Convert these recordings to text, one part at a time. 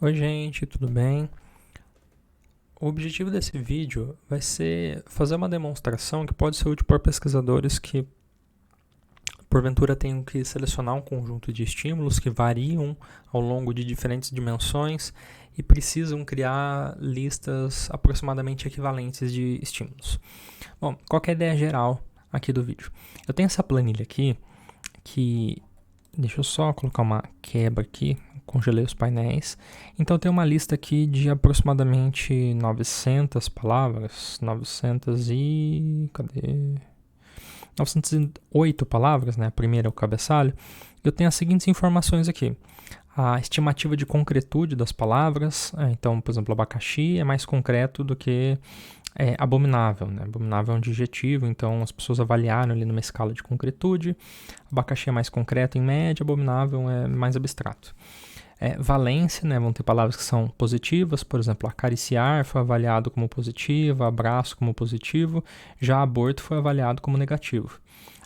Oi gente, tudo bem? O objetivo desse vídeo vai ser fazer uma demonstração que pode ser útil para pesquisadores que porventura tenham que selecionar um conjunto de estímulos que variam ao longo de diferentes dimensões e precisam criar listas aproximadamente equivalentes de estímulos. Bom, qual é a ideia geral aqui do vídeo? Eu tenho essa planilha aqui que... Deixa eu só colocar uma quebra aqui, congelei os painéis. Então tem uma lista aqui de aproximadamente 900 palavras, 908 palavras, né? A primeira é o cabeçalho. Eu tenho as seguintes informações aqui. A estimativa de concretude das palavras, então, por exemplo, abacaxi é mais concreto do que abominável, né? Abominável é um adjetivo, então as pessoas avaliaram ali numa escala de concretude. Abacaxi é mais concreto em média, abominável é mais abstrato. Valência, né? Vão ter palavras que são positivas, por exemplo, acariciar foi avaliado como positivo, abraço como positivo, já aborto foi avaliado como negativo.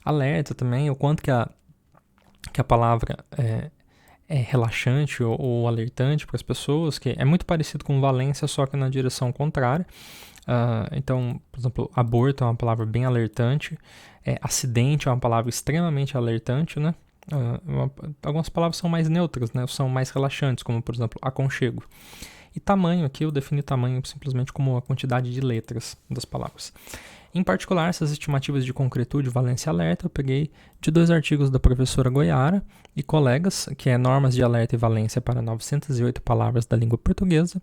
Alerta também, o quanto que a palavra é relaxante ou alertante para as pessoas, que é muito parecido com valência, só que na direção contrária. Então, por exemplo, aborto é uma palavra bem alertante, acidente é uma palavra extremamente alertante, né? Algumas palavras são mais neutras, né? São mais relaxantes, como por exemplo, aconchego. E tamanho aqui, eu defino tamanho simplesmente como a quantidade de letras das palavras. Em particular, essas estimativas de concretude, valência e alerta, eu peguei de 2 artigos da professora Goiara e colegas, que é Normas de Alerta e Valência para 908 palavras da língua portuguesa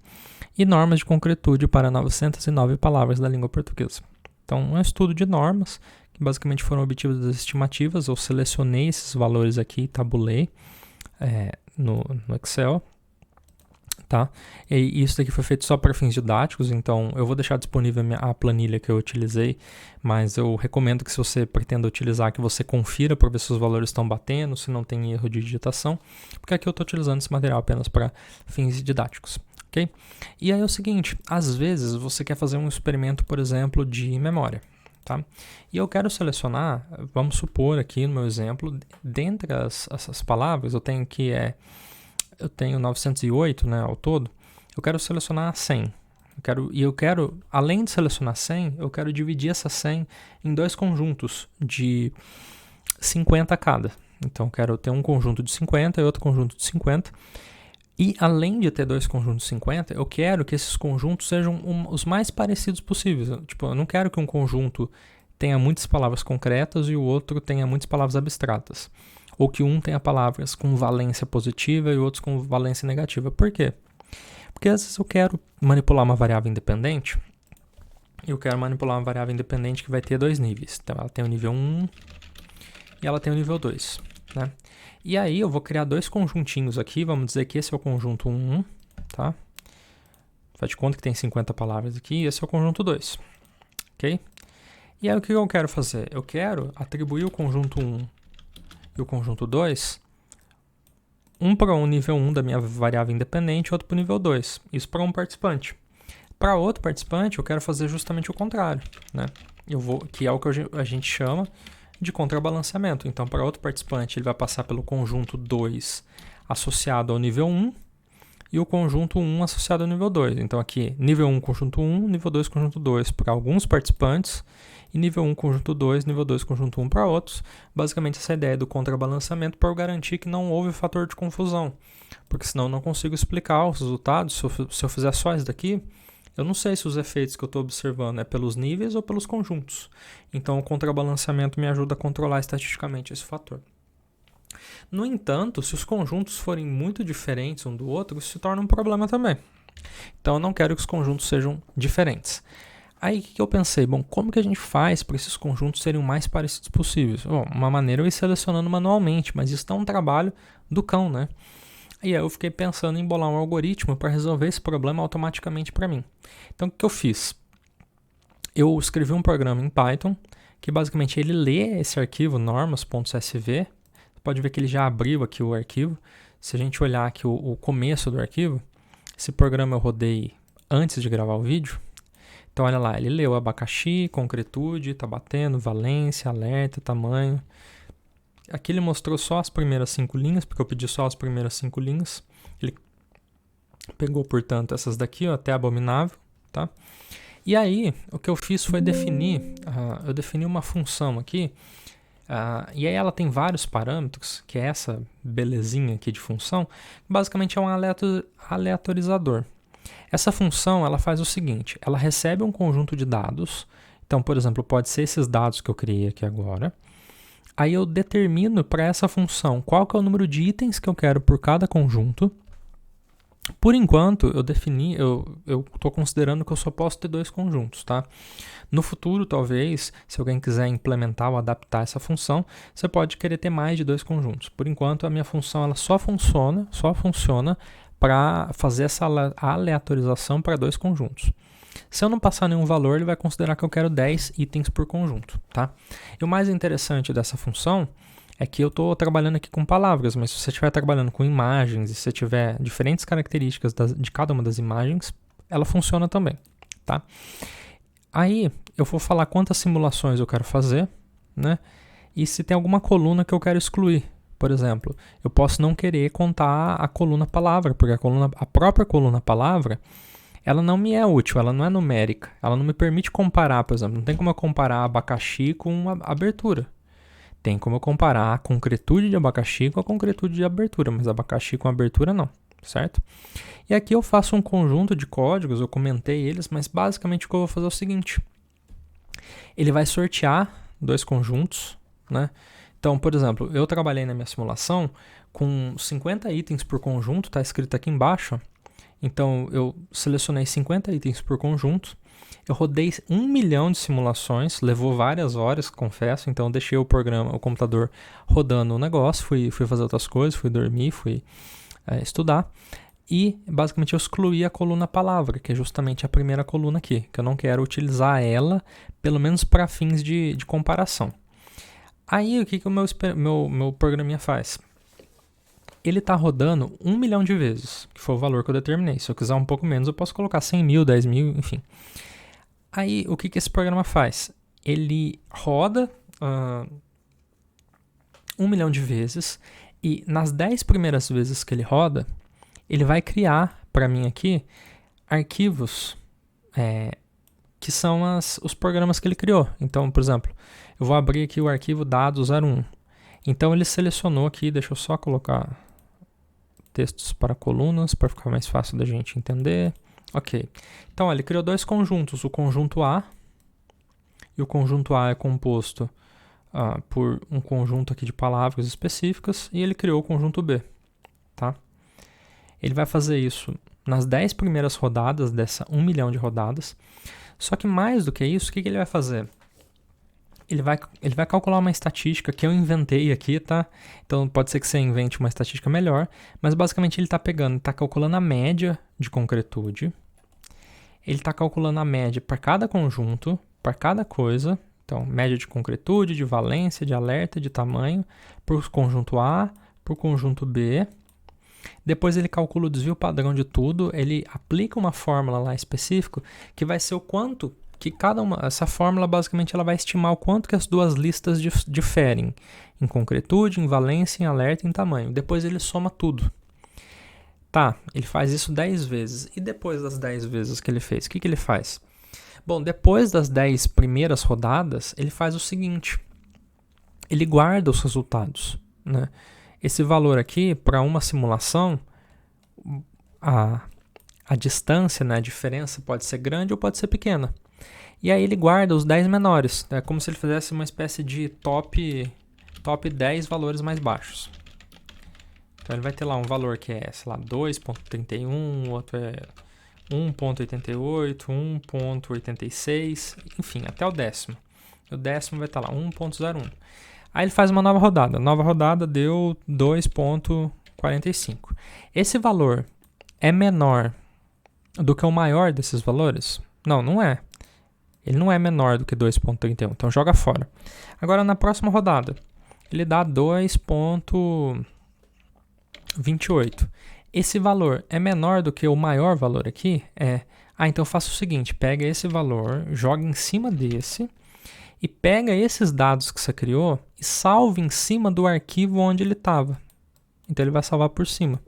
e Normas de Concretude para 909 palavras da língua portuguesa. Então, um estudo de normas, que basicamente foram obtidas das estimativas. Eu selecionei esses valores aqui e tabulei no Excel. Tá? E isso daqui foi feito só para fins didáticos, então eu vou deixar disponível a planilha que eu utilizei, mas eu recomendo que, se você pretenda utilizar, que você confira para ver se os valores estão batendo, se não tem erro de digitação, porque aqui eu estou utilizando esse material apenas para fins didáticos. Okay? E aí é o seguinte, às vezes você quer fazer um experimento, por exemplo, de memória. Tá? E eu quero selecionar, vamos supor aqui no meu exemplo, dentre essas palavras, eu tenho 908, né, ao todo, eu quero selecionar 100. Eu quero, além de selecionar 100, eu quero dividir essa 100 em 2 conjuntos de 50 cada. Então, eu quero ter um conjunto de 50 e outro conjunto de 50. E, além de ter 2 conjuntos de 50, eu quero que esses conjuntos sejam os mais parecidos possíveis. Eu não quero que um conjunto tenha muitas palavras concretas e o outro tenha muitas palavras abstratas. Ou que um tenha palavras com valência positiva e outros com valência negativa. Por quê? Porque às vezes eu quero manipular uma variável independente. Eu quero manipular uma variável independente que vai ter 2 níveis. Então, ela tem o nível 1 e ela tem o nível 2. Né? E aí eu vou criar 2 conjuntinhos aqui. Vamos dizer que esse é o conjunto 1. Tá? Faz de conta que tem 50 palavras aqui. E esse é o conjunto 2. Ok? E aí o que eu quero fazer? Eu quero atribuir o conjunto 1 e o conjunto 2, um para o nível 1 da minha variável independente e outro para o nível 2. Isso para um participante. Para outro participante, eu quero fazer justamente o contrário, né? Que é o que a gente chama de contrabalanceamento. Então, para outro participante, ele vai passar pelo conjunto 2 associado ao nível 1 e o conjunto 1 associado ao nível 2. Então, aqui, nível 1, conjunto 1, nível 2, conjunto 2 para alguns participantes, e nível 1, conjunto 2, nível 2, conjunto 1 para outros. Basicamente, essa ideia do contrabalanceamento para eu garantir que não houve fator de confusão. Porque senão eu não consigo explicar os resultados. Se eu fizer só isso daqui, eu não sei se os efeitos que eu estou observando é pelos níveis ou pelos conjuntos. Então, o contrabalanceamento me ajuda a controlar estatisticamente esse fator. No entanto, se os conjuntos forem muito diferentes um do outro, isso se torna um problema também. Então, eu não quero que os conjuntos sejam diferentes. Aí, o que eu pensei? Bom, como que a gente faz para esses conjuntos serem o mais parecidos possíveis? Bom, uma maneira é ir selecionando manualmente, mas isso é um trabalho do cão, né? E aí eu fiquei pensando em bolar um algoritmo para resolver esse problema automaticamente para mim. Então, o que eu fiz? Eu escrevi um programa em Python, que basicamente ele lê esse arquivo normas.csv. Você pode ver que ele já abriu aqui o arquivo. Se a gente olhar aqui o começo do arquivo, esse programa eu rodei antes de gravar o vídeo. Então, olha lá, ele leu abacaxi, concretude, tá batendo, valência, alerta, tamanho. Aqui ele mostrou só as primeiras 5 linhas, porque eu pedi só as primeiras 5 linhas. Ele Pegou, portanto, essas daqui, ó, até abominável, tá? E aí, o que eu fiz foi eu defini uma função aqui, e aí ela tem vários parâmetros, que é essa belezinha aqui de função, basicamente é um aleatorizador. Essa função, ela faz o seguinte, ela recebe um conjunto de dados, então, por exemplo, pode ser esses dados que eu criei aqui agora, aí eu determino para essa função qual que é o número de itens que eu quero por cada conjunto. Por enquanto, eu estou considerando que eu só posso ter 2 conjuntos, tá? No futuro, talvez, se alguém quiser implementar ou adaptar essa função, você pode querer ter mais de 2 conjuntos. Por enquanto, a minha função ela só funciona para fazer essa aleatorização para 2 conjuntos. Se eu não passar nenhum valor, ele vai considerar que eu quero 10 itens por conjunto, tá? E o mais interessante dessa função é que eu estou trabalhando aqui com palavras, mas se você estiver trabalhando com imagens e se você tiver diferentes características de cada uma das imagens, ela funciona também, tá? Aí eu vou falar quantas simulações eu quero fazer, né? E se tem alguma coluna que eu quero excluir. Por exemplo, eu posso não querer contar a coluna palavra, porque a própria coluna palavra, ela não me é útil, ela não é numérica, ela não me permite comparar, por exemplo, não tem como eu comparar abacaxi com uma abertura. Tem como eu comparar a concretude de abacaxi com a concretude de abertura, mas abacaxi com abertura não, certo? E aqui eu faço um conjunto de códigos, eu comentei eles, mas basicamente o que eu vou fazer é o seguinte. Ele vai sortear 2 conjuntos, né? Então, por exemplo, eu trabalhei na minha simulação com 50 itens por conjunto, está escrito aqui embaixo. Então, eu selecionei 50 itens por conjunto. Eu rodei 1 milhão de simulações, levou várias horas, confesso. Então, eu deixei o computador rodando o negócio, fui fazer outras coisas, fui dormir, fui estudar. E, basicamente, eu excluí a coluna palavra, que é justamente a primeira coluna aqui, que eu não quero utilizar ela, pelo menos para fins de comparação. Aí, o que o meu programinha faz? Ele está rodando 1 milhão de vezes, que foi o valor que eu determinei. Se eu quiser um pouco menos, eu posso colocar 100 mil, 10 mil, enfim. Aí, o que esse programa faz? Ele roda 1 milhão de vezes e nas 10 primeiras vezes que ele roda, ele vai criar para mim aqui arquivos que são os programas que ele criou. Então, por exemplo, eu vou abrir aqui o arquivo dados01. Então, ele selecionou aqui, deixa eu só colocar textos para colunas, para ficar mais fácil da gente entender. Ok. Então, ele criou 2 conjuntos, o conjunto A, e o conjunto A é composto por um conjunto aqui de palavras específicas, e ele criou o conjunto B, tá? Ele vai fazer isso nas 10 primeiras rodadas dessa 1 milhão de rodadas. Só que mais do que isso, o que ele vai fazer? Ele vai calcular uma estatística que eu inventei aqui, tá? Então pode ser que você invente uma estatística melhor, mas basicamente ele está calculando a média de concretude. Ele está calculando a média para cada conjunto, para cada coisa. Então, média de concretude, de valência, de alerta, de tamanho, para o conjunto A, para o conjunto B. Depois ele calcula o desvio padrão de tudo, ele aplica uma fórmula lá específica que vai ser o quanto que essa fórmula basicamente ela vai estimar o quanto que as duas listas diferem em concretude, em valência, em alerta e em tamanho. Depois ele soma tudo. Tá, ele faz isso 10 vezes. E depois das 10 vezes que ele fez, o que ele faz? Bom, depois das 10 primeiras rodadas, ele faz o seguinte. Ele guarda os resultados, né? Esse valor aqui, para uma simulação, a distância, né, a diferença pode ser grande ou pode ser pequena. E aí ele guarda os 10 menores. É como se ele fizesse uma espécie de top 10 valores mais baixos. Então ele vai ter lá um valor que é, sei lá, 2.31, outro é 1.88, 1.86, enfim, até o décimo. O décimo vai estar lá, 1.01. Aí ele faz uma nova rodada. A nova rodada deu 2.45. Esse valor é menor do que o maior desses valores? Não, não é. Ele não é menor do que 2.31, então joga fora. Agora, na próxima rodada, ele dá 2.28. Esse valor é menor do que o maior valor aqui? Então eu faço o seguinte, pega esse valor, joga em cima desse, e pega esses dados que você criou e salva em cima do arquivo onde ele estava. Então ele vai salvar por cima.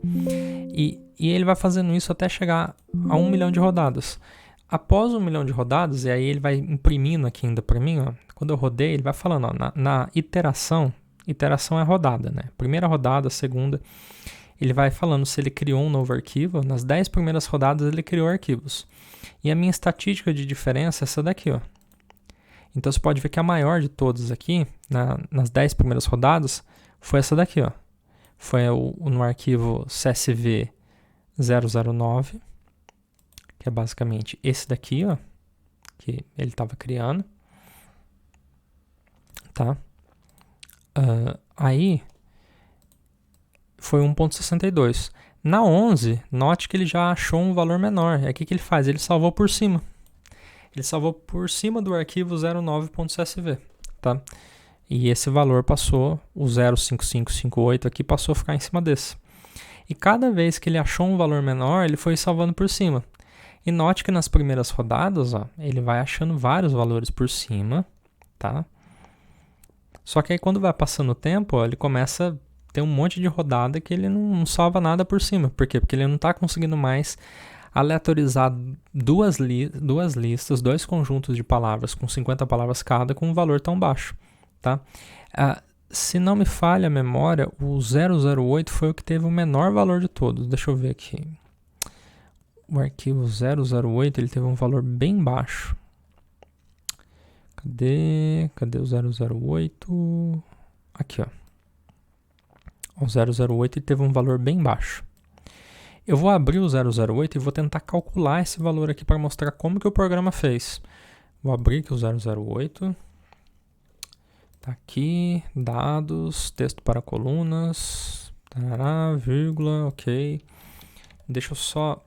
E ele vai fazendo isso até chegar a 1 milhão de rodadas. Após 1 milhão de rodadas, e aí ele vai imprimindo aqui ainda para mim, ó, quando eu rodei, ele vai falando, ó, na iteração é rodada, né? Primeira rodada, segunda, ele vai falando se ele criou um novo arquivo. Nas 10 primeiras rodadas ele criou arquivos. E a minha estatística de diferença é essa daqui, ó. Então você pode ver que a maior de todas aqui, nas 10 primeiras rodadas, foi essa daqui, ó. Foi no arquivo CSV 009, que é basicamente esse daqui, ó, que ele estava criando, tá? Aí foi 1.62. Na 11, note que ele já achou um valor menor. É o que ele faz? Ele salvou por cima. Ele salvou por cima do arquivo 09.csv, tá? E esse valor passou, o 05558 aqui passou a ficar em cima desse. E cada vez que ele achou um valor menor, ele foi salvando por cima. E note que nas primeiras rodadas, ó, ele vai achando vários valores por cima, tá? Só que aí quando vai passando o tempo, ó, ele começa a ter um monte de rodada que ele não salva nada por cima. Por quê? Porque ele não está conseguindo mais aleatorizar duas listas, dois conjuntos de palavras com 50 palavras cada com um valor tão baixo, tá? Se não me falha a memória, o 008 foi o que teve o menor valor de todos. Deixa eu ver aqui. O arquivo 008, ele teve um valor bem baixo. Cadê o 008? Aqui, ó. O 008 teve um valor bem baixo. Eu vou abrir o 008 e vou tentar calcular esse valor aqui para mostrar como que o programa fez. Vou abrir aqui o 008. Tá aqui, dados, texto para colunas, tarará, vírgula, ok. Deixa eu só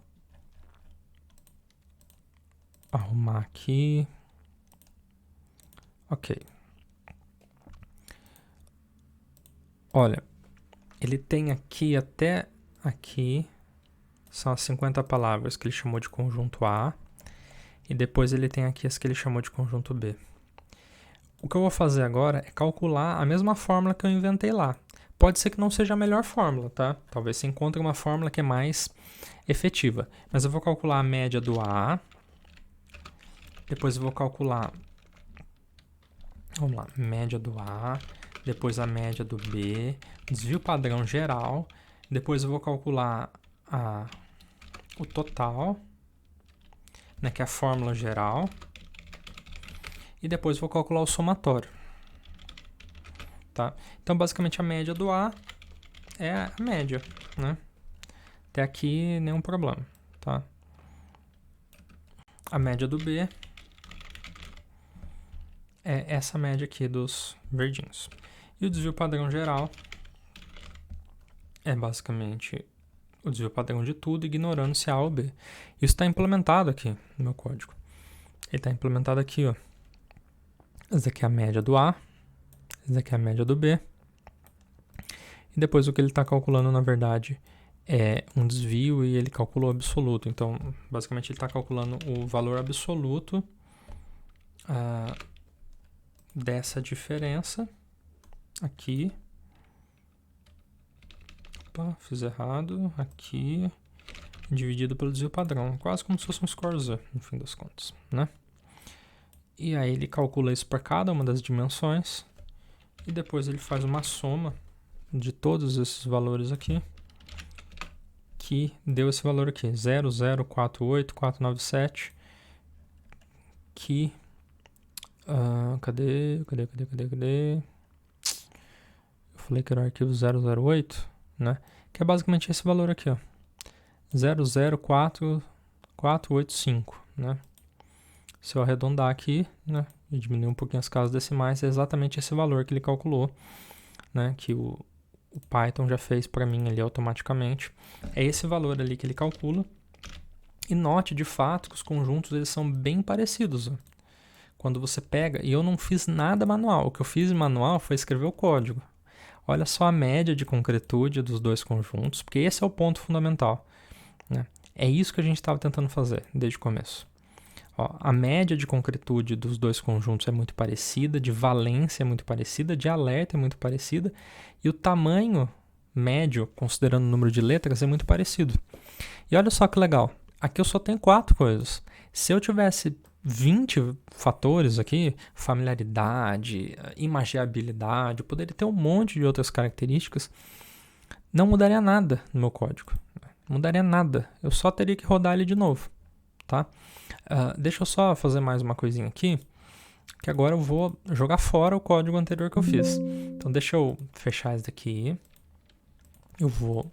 arrumar aqui. Ok. Olha, ele tem aqui até aqui, são as 50 palavras que ele chamou de conjunto A, e depois ele tem aqui as que ele chamou de conjunto B. O que eu vou fazer agora é calcular a mesma fórmula que eu inventei lá. Pode ser que não seja a melhor fórmula, tá? Talvez você encontre uma fórmula que é mais efetiva. Mas eu vou calcular a média do A, depois eu vou calcular, vamos lá, média do A, depois a média do B, desvio padrão geral, depois eu vou calcular o total, né, que é a fórmula geral, e depois vou calcular o somatório, tá? Então, basicamente, a média do A é a média, né? Até aqui, nenhum problema, tá? A média do B é essa média aqui dos verdinhos. E o desvio padrão geral é basicamente o desvio padrão de tudo, ignorando se A ou B. Isso está implementado aqui no meu código. Ele está implementado aqui, ó. Essa aqui é a média do A, essa aqui é a média do B. E depois o que ele está calculando, na verdade, é um desvio e ele calculou o absoluto. Então, basicamente, ele está calculando o valor absoluto dessa diferença aqui. Opa, fiz errado. Aqui, dividido pelo desvio padrão. Quase como se fosse um score Z, no fim das contas, né? E aí ele calcula isso para cada uma das dimensões. E depois ele faz uma soma de todos esses valores aqui, que deu esse valor aqui, 0048497, que... cadê? Eu falei que era o arquivo 008, né? Que é basicamente esse valor aqui, ó. 004485, né? Se eu arredondar aqui, né, e diminuir um pouquinho as casas decimais, é exatamente esse valor que ele calculou, né, que o Python já fez para mim ali automaticamente. É esse valor ali que ele calcula. E note, de fato, que os conjuntos eles são bem parecidos, ó. Quando você pega, e eu não fiz nada manual, o que eu fiz manual foi escrever o código. Olha só a média de concretude dos dois conjuntos, porque esse é o ponto fundamental, né? É isso que a gente estava tentando fazer desde o começo. Ó, a média de concretude dos dois conjuntos é muito parecida, de valência é muito parecida, de alerta é muito parecida, e o tamanho médio, considerando o número de letras, é muito parecido. E olha só que legal, aqui eu só tenho 4 coisas. Se eu tivesse 20 fatores aqui, familiaridade, imagiabilidade, poderia ter um monte de outras características, não mudaria nada no meu código. Não mudaria nada, eu só teria que rodar ele de novo, tá? Deixa eu só fazer mais uma coisinha aqui, que agora eu vou jogar fora o código anterior que eu fiz. Então deixa eu fechar isso daqui. Eu vou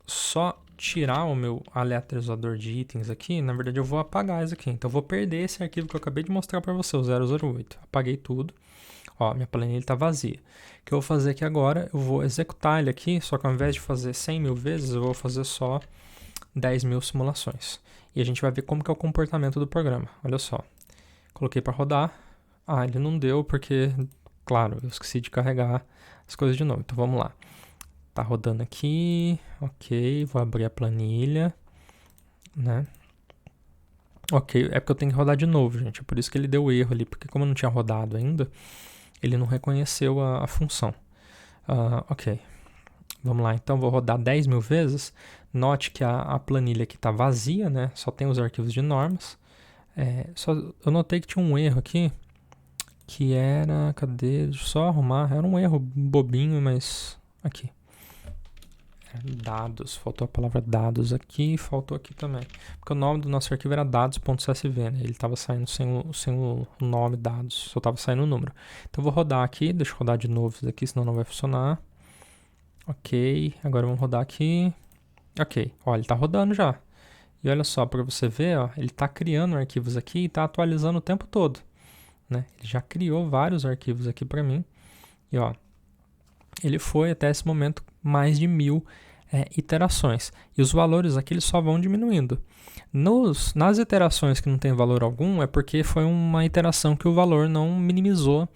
só tirar o meu aleatorizador de itens aqui. Na verdade eu vou apagar isso aqui. Então eu vou perder esse arquivo que eu acabei de mostrar para você, o 008. Apaguei tudo. Ó, minha planilha está vazia. O que eu vou fazer aqui agora, eu vou executar ele aqui, só que ao invés de fazer 100 mil vezes, eu vou fazer só 10 mil simulações. E a gente vai ver como que é o comportamento do programa. Olha só. Coloquei para rodar. Ele não deu porque, claro, eu esqueci de carregar as coisas de novo. Então vamos lá. Tá rodando aqui. Ok, vou abrir a planilha. Né? Ok, é porque eu tenho que rodar de novo, gente. É por isso que ele deu erro ali, porque como eu não tinha rodado ainda, ele não reconheceu a função. Ok, vamos lá. Então vou rodar 10 mil vezes. Note que a planilha aqui está vazia, né? Só tem os arquivos de normas. Eu notei que tinha um erro aqui, que era... Cadê? Deixa eu só arrumar. Era um erro bobinho, mas... Aqui. Dados. Faltou a palavra dados aqui, faltou aqui também. Porque o nome do nosso arquivo era dados.csv, né? Ele estava saindo sem o nome dados, só estava saindo o número. Então eu vou rodar aqui, deixa eu rodar de novo isso daqui, senão não vai funcionar. Ok, agora vamos rodar aqui. Ok, olha, ele está rodando já. E olha só, para você ver, ó, ele está criando arquivos aqui e está atualizando o tempo todo. Né? Ele já criou vários arquivos aqui para mim. E ó, ele foi até esse momento mais de 1000 iterações. E os valores aqui eles só vão diminuindo. Nas iterações que não tem valor algum, é porque foi uma iteração que o valor não minimizou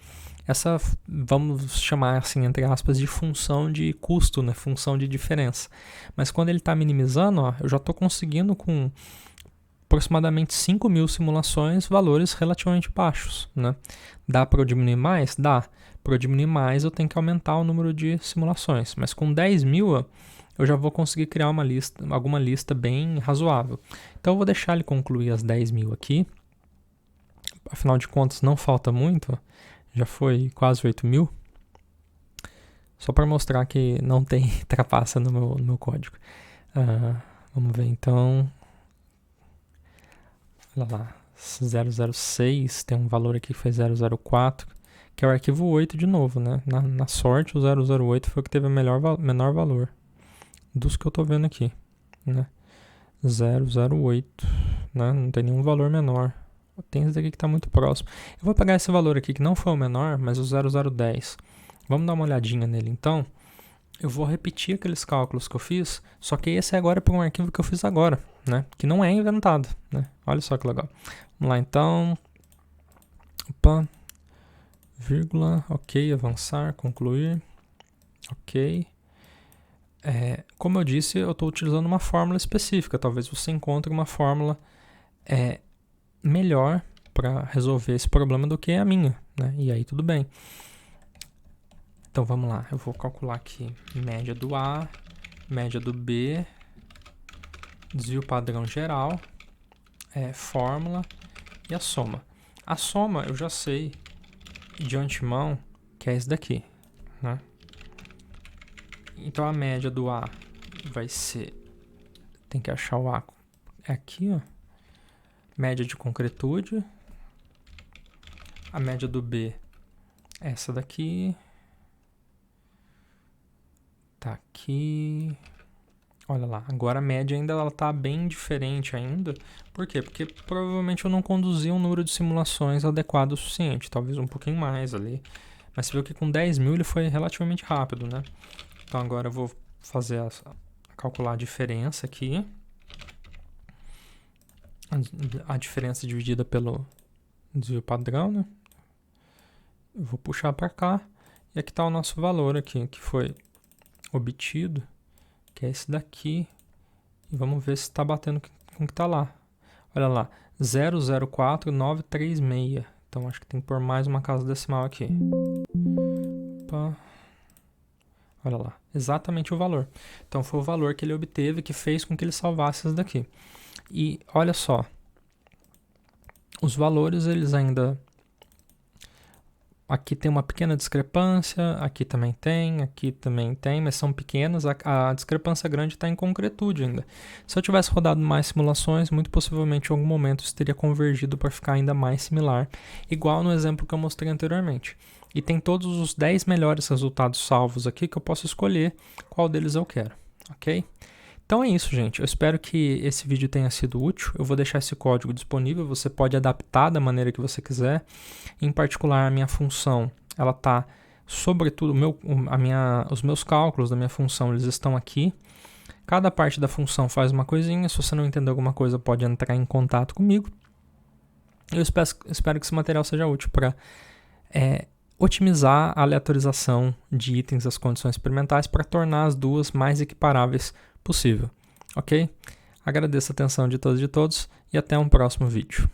essa, vamos chamar assim, entre aspas, de função de custo, né? Função de diferença. Mas quando ele está minimizando, ó, eu já estou conseguindo com aproximadamente 5.000 simulações valores relativamente baixos. Né? Dá para eu diminuir mais? Dá. Para eu diminuir mais, eu tenho que aumentar o número de simulações. Mas com 10 mil, eu já vou conseguir criar alguma lista bem razoável. Então, eu vou deixar ele concluir as 10 mil aqui. Afinal de contas, não falta muito. Já foi quase 8 mil. Só para mostrar que não tem trapaça no meu código. Vamos ver, então. Olha lá. 006, tem um valor aqui que foi 004. Que é o arquivo 8 de novo, né? Na sorte, o 008 foi o que teve o menor valor dos que eu tô vendo aqui, né? 008, né? Não tem nenhum valor menor. Tem esse daqui que está muito próximo. Eu vou pegar esse valor aqui que não foi o menor, mas o 0010. Vamos dar uma olhadinha nele, então. Eu vou repetir aqueles cálculos que eu fiz, só que esse agora é para um arquivo que eu fiz agora, né? Que não é inventado, né? Olha só que legal. Vamos lá, então. Opa. Vírgula, ok, avançar, concluir, ok. Como eu disse, eu estou utilizando uma fórmula específica. Talvez você encontre uma fórmula melhor para resolver esse problema do que a minha, né? E aí tudo bem. Então vamos lá, eu vou calcular aqui média do A, média do B, desvio padrão geral, fórmula e a soma. A soma eu já sei de antemão que é esse daqui, né? Então a média do A vai ser, tem que achar o A, é aqui, ó, média de concretude. A média do B é essa daqui, tá aqui. Olha lá, agora a média ainda ela tá bem diferente ainda. Por quê? Porque provavelmente eu não conduzi um número de simulações adequado o suficiente, talvez um pouquinho mais ali. Mas você viu que com 10 mil ele foi relativamente rápido, né? Então agora eu vou fazer calcular a diferença aqui. A diferença dividida pelo desvio padrão, né? Eu vou puxar para cá. E aqui está o nosso valor aqui, que foi obtido, que é esse daqui. E vamos ver se está batendo com o que está lá. Olha lá, 004936. Então acho que tem que pôr mais uma casa decimal aqui. Opa. Olha lá, exatamente o valor. Então foi o valor que ele obteve que fez com que ele salvasse isso daqui. E olha só, os valores eles ainda... Aqui tem uma pequena discrepância, aqui também tem, mas são pequenas. A discrepância grande está em concretude ainda. Se eu tivesse rodado mais simulações, muito possivelmente em algum momento isso teria convergido para ficar ainda mais similar, igual no exemplo que eu mostrei anteriormente. E tem todos os 10 melhores resultados salvos aqui que eu posso escolher qual deles eu quero, ok? Então é isso, gente. Eu espero que esse vídeo tenha sido útil. Eu vou deixar esse código disponível. Você pode adaptar da maneira que você quiser. Em particular, a minha função, ela está, sobretudo, os meus cálculos da minha função, eles estão aqui. Cada parte da função faz uma coisinha. Se você não entender alguma coisa, pode entrar em contato comigo. Eu espero que esse material seja útil para otimizar a aleatorização de itens das condições experimentais para tornar as duas mais equiparáveis possível, ok? Agradeço a atenção de todas e de todos e até um próximo vídeo.